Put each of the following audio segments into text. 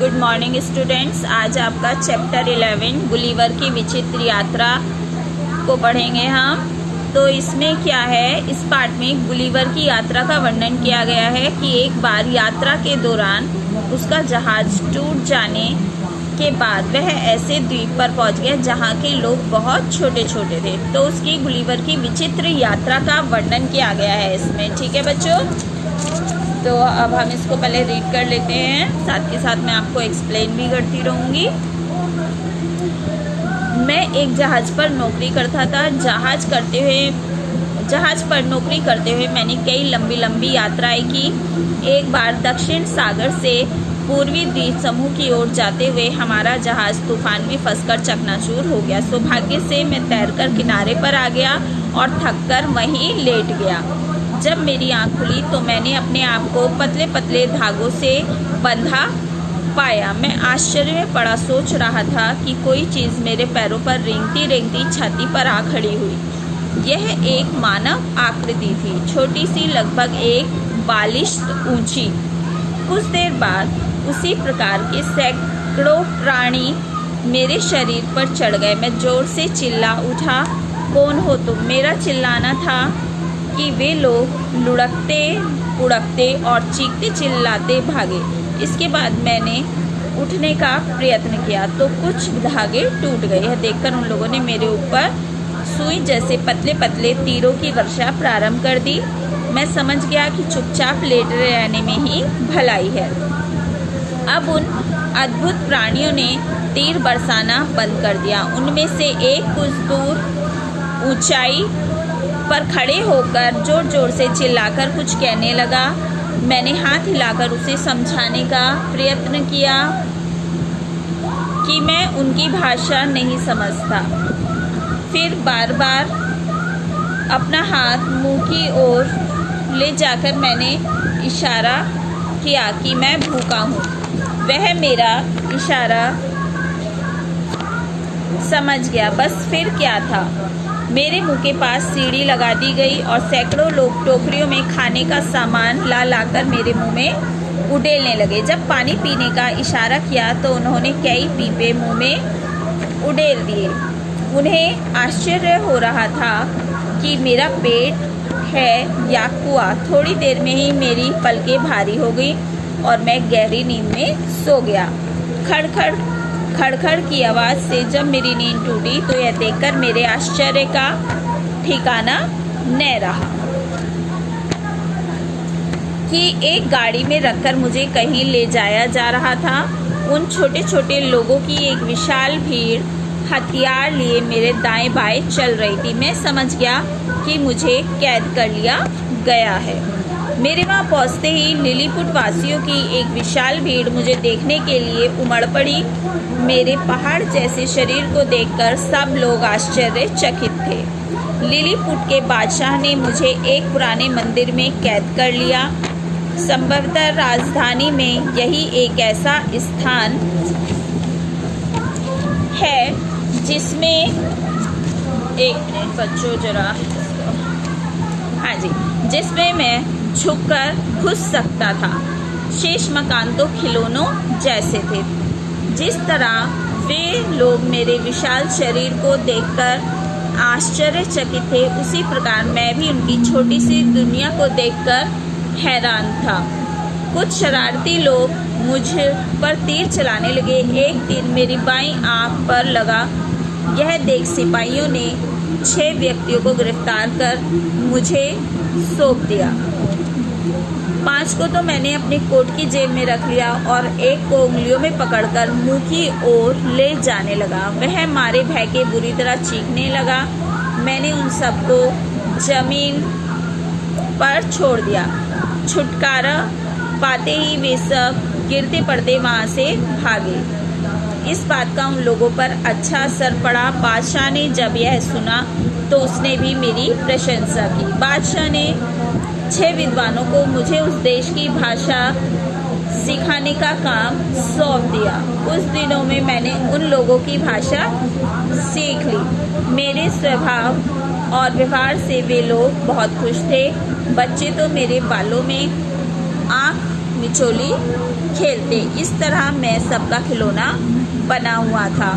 Good morning students. आज आपका chapter 11 Gulliver की विचित्र यात्रा को पढ़ेंगे हम। तो इसमें क्या है, इस पार्ट में गुलिवर की यात्रा का वर्णन किया गया है कि एक बार यात्रा के दौरान उसका जहाज टूट जाने के बाद वह ऐसे द्वीप पर पहुंच गया जहां के लोग बहुत छोटे छोटे थे। तो उसकी गुलिवर की विचित्र यात्रा का वर्णन किया गया है इसमें। ठीक है बच्चों, तो अब हम इसको पहले रीड कर लेते हैं, साथ के साथ मैं आपको एक्सप्लेन भी करती रहूँगी। मैं एक जहाज़ पर नौकरी करता था। जहाज़ पर नौकरी करते हुए मैंने कई लंबी लंबी यात्राएं की। एक बार दक्षिण सागर से पूर्वी द्वीप समूह की ओर जाते हुए हमारा जहाज़ तूफान में फंसकर चकनाचूर हो गया। सौभाग्य से मैं तैरकर किनारे पर आ गया और थककर वहीं लेट गया। जब मेरी आँख खुली तो मैंने अपने आप को पतले पतले धागों से बंधा पाया। मैं आश्चर्य में पड़ा सोच रहा था कि कोई चीज़ मेरे पैरों पर रेंगती रेंगती छाती पर आ खड़ी हुई। यह एक मानव आकृति थी, छोटी सी, लगभग एक बालिश्त ऊंची। कुछ देर बाद उसी प्रकार के सैकड़ों प्राणी मेरे शरीर पर चढ़ गए। मैं जोर से चिल्ला उठा, कौन हो तुम? मेरा चिल्लाना था कि वे लोग लुढ़कते उड़कते और चीखते चिल्लाते भागे। इसके बाद मैंने उठने का प्रयत्न किया तो कुछ धागे टूट गए। यह देखकर उन लोगों ने मेरे ऊपर सुई जैसे पतले पतले तीरों की वर्षा प्रारंभ कर दी। मैं समझ गया कि चुपचाप लेटे रहने में ही भलाई है। अब उन अद्भुत प्राणियों ने तीर बरसाना बंद कर दिया। उनमें से एक कुछ दूर ऊंचाई पर खड़े होकर जोर जोर से चिल्लाकर कुछ कहने लगा। मैंने हाथ हिलाकर उसे समझाने का प्रयत्न किया कि मैं उनकी भाषा नहीं समझता। फिर बार बार अपना हाथ मुंह की ओर ले जाकर मैंने इशारा किया कि मैं भूखा हूँ। वह मेरा इशारा समझ गया। बस फिर क्या था, मेरे मुंह के पास सीढ़ी लगा दी गई और सैकड़ों लोग टोकरियों में खाने का सामान ला लाकर मेरे मुंह में उड़ेलने लगे। जब पानी पीने का इशारा किया तो उन्होंने कई पीपे मुंह में उड़ेल दिए। उन्हें आश्चर्य हो रहा था कि मेरा पेट है या कुआं। थोड़ी देर में ही मेरी पलकें भारी हो गई और मैं गहरी नींद में सो गया। खड़खड़ खड़खड़ की आवाज़ से जब मेरी नींद टूटी तो यह देखकर मेरे आश्चर्य का ठिकाना न रहा कि एक गाड़ी में रखकर मुझे कहीं ले जाया जा रहा था। उन छोटे छोटे लोगों की एक विशाल भीड़ हथियार लिए मेरे दाएं बाएं चल रही थी। मैं समझ गया कि मुझे कैद कर लिया गया है। मेरे वहाँ पहुँचते ही लिलीपुट वासियों की एक विशाल भीड़ मुझे देखने के लिए उमड़ पड़ी। मेरे पहाड़ जैसे शरीर को देखकर सब लोग आश्चर्यचकित थे। लिलीपुट के बादशाह ने मुझे एक पुराने मंदिर में कैद कर लिया। संभवतः राजधानी में यही एक ऐसा स्थान है जिसमें एक मिनट बच्चों जरा, हाँ जी, जिसमें मैं झुककर घुस सकता था। शेष मकान तो खिलौनों जैसे थे। जिस तरह वे लोग मेरे विशाल शरीर को देखकर आश्चर्यचकित थे, उसी प्रकार मैं भी उनकी छोटी सी दुनिया को देखकर हैरान था। कुछ शरारती लोग मुझ पर तीर चलाने लगे। एक तीर मेरी बाईं आंख पर लगा। यह देख सिपाहियों ने 6 व्यक्तियों को गिरफ्तार कर मुझे सौंप दिया। 5 को तो मैंने अपने कोट की जेब में रख लिया और एक को उंगलियों में पकड़कर मुंह की ओर ले जाने लगा। वह मारे भय के बुरी तरह चीखने लगा। मैंने उन सबको जमीन पर छोड़ दिया। छुटकारा पाते ही वे सब गिरते पड़ते वहाँ से भागे। इस बात का उन लोगों पर अच्छा असर पड़ा। बादशाह ने जब यह सुना तो उसने भी मेरी प्रशंसा की। बादशाह ने 6 विद्वानों को मुझे उस देश की भाषा सिखाने का काम सौंप दिया। कुछ दिनों में मैंने उन लोगों की भाषा सीख ली। मेरे स्वभाव और व्यवहार से वे लोग बहुत खुश थे। बच्चे तो मेरे बालों में आँख मिचोली खेलते। इस तरह मैं सबका खिलौना बना हुआ था।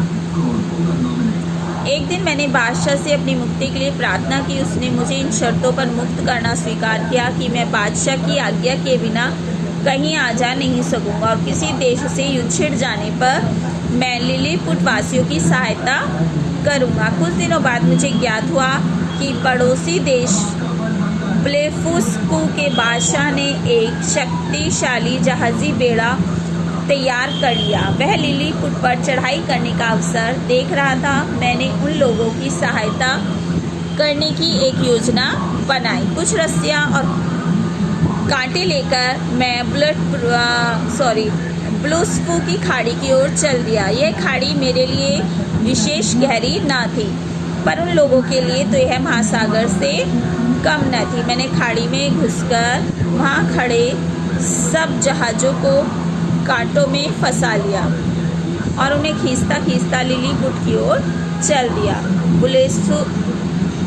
एक दिन मैंने बादशाह से अपनी मुक्ति के लिए प्रार्थना की। उसने मुझे इन शर्तों पर मुक्त करना स्वीकार किया कि मैं बादशाह की आज्ञा के बिना कहीं आ जा नहीं सकूंगा और किसी देश से युद्ध छिड़ जाने पर मैं लिलीपुट वासियों की सहायता करूंगा। कुछ दिनों बाद मुझे ज्ञात हुआ कि पड़ोसी देश ब्लेफुस्कू के बादशाह ने एक शक्तिशाली जहाजी बेड़ा तैयार कर लिया। वह लिलीपुट पर चढ़ाई करने का अवसर देख रहा था। मैंने उन लोगों की सहायता करने की एक योजना बनाई। कुछ रस्सियाँ और कांटे लेकर मैं ब्लूस्कू की खाड़ी की ओर चल दिया। यह खाड़ी मेरे लिए विशेष गहरी न थी, पर उन लोगों के लिए तो यह महासागर से कम न थी। मैंने खाड़ी में घुसकर वहाँ खड़े सब जहाज़ों को कांटों में फंसा लिया और उन्हें खींचता खींचता लिलीपुट की ओर चल दिया।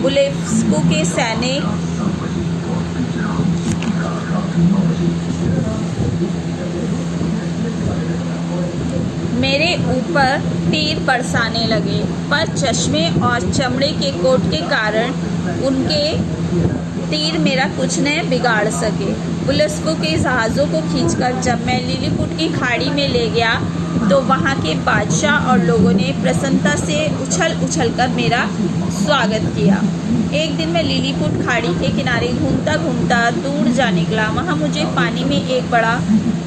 ब्लेफुस्कू के सैनिक मेरे ऊपर तीर बरसाने लगे, पर चश्मे और चमड़े के कोट के कारण उनके तीर मेरा कुछ न बिगाड़ सके। ब्लेफुस्कू के जहाज़ों को खींचकर जब मैं लिलीपुट की खाड़ी में ले गया तो वहाँ के बादशाह और लोगों ने प्रसन्नता से उछल उछल कर मेरा स्वागत किया। एक दिन मैं लिलीपुट खाड़ी के किनारे घूमता घूमता दूर जा निकला। वहाँ मुझे पानी में एक बड़ा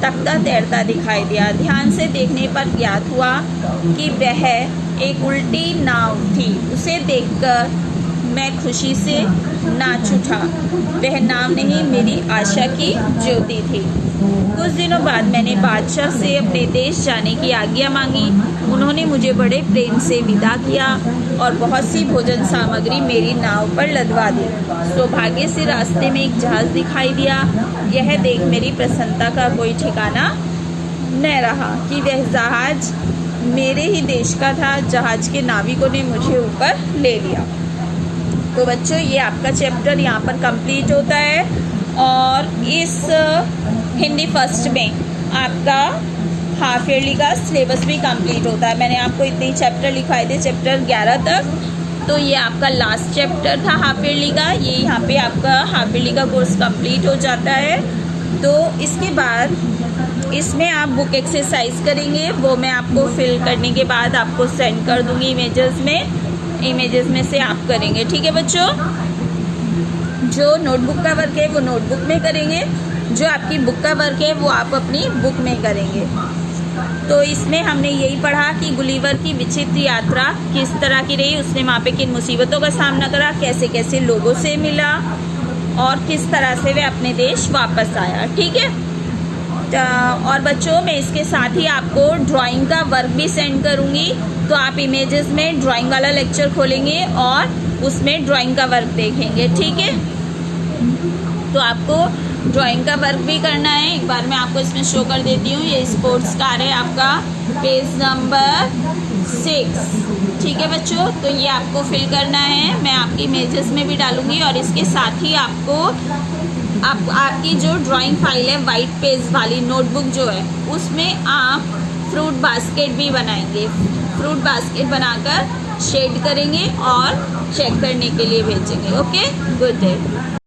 तख्ता तैरता दिखाई दिया। ध्यान से देखने पर ज्ञात हुआ कि वह एक उल्टी नाव थी। उसे देखकर मैं खुशी से नाच उठा। वह नाव नहीं, मेरी आशा की ज्योति थी। कुछ दिनों बाद मैंने बादशाह से अपने देश जाने की आज्ञा मांगी। उन्होंने मुझे बड़े प्रेम से विदा किया और बहुत सी भोजन सामग्री मेरी नाव पर लदवा दी। सौभाग्य से रास्ते में एक जहाज़ दिखाई दिया। यह देख मेरी प्रसन्नता का कोई ठिकाना न रहा कि वह जहाज़ मेरे ही देश का था। जहाज़ के नाविकों ने मुझे ऊपर ले लिया। तो बच्चों, ये आपका चैप्टर यहाँ पर कंप्लीट होता है और इस हिंदी फर्स्ट में आपका हाफ ईयरली का सिलेबस भी कंप्लीट होता है। मैंने आपको इतने चैप्टर लिखवाए थे, चैप्टर 11 तक। तो ये आपका लास्ट चैप्टर था हाफ ईयरली का। ये यहाँ पे आपका हाफ ईयरली का कोर्स कंप्लीट हो जाता है। तो इसके बाद इसमें आप बुक एक्सरसाइज करेंगे, वो मैं आपको फिल करने के बाद आपको सेंड कर दूँगी इमेजेस में से आप करेंगे। ठीक है बच्चों, जो नोटबुक का वर्क है वो नोटबुक में करेंगे, जो आपकी बुक का वर्क है वो आप अपनी बुक में करेंगे। तो इसमें हमने यही पढ़ा कि गुलिवर की विचित्र यात्रा किस तरह की रही, उसने वहाँ पे किन मुसीबतों का सामना करा, कैसे कैसे लोगों से मिला और किस तरह से वह अपने देश वापस आया। ठीक है, और बच्चों मैं इसके साथ ही आपको ड्राइंग का वर्क भी सेंड करूँगी। तो आप इमेजेस में ड्राइंग वाला लेक्चर खोलेंगे और उसमें ड्राइंग का वर्क देखेंगे। ठीक है, तो आपको ड्राइंग का वर्क भी करना है। एक बार मैं आपको इसमें शो कर देती हूँ। ये स्पोर्ट्स कार है आपका पेज नंबर 6। ठीक है बच्चों, तो ये आपको फिल करना है। मैं आपकी इमेजेस में भी डालूँगी और इसके साथ ही आपकी जो ड्राइंग फाइल है वाइट पेज वाली नोटबुक जो है उसमें आप फ्रूट बास्केट भी बनाएंगे। फ्रूट बास्केट बनाकर शेड करेंगे और चेक करने के लिए भेजेंगे। Okay, good day.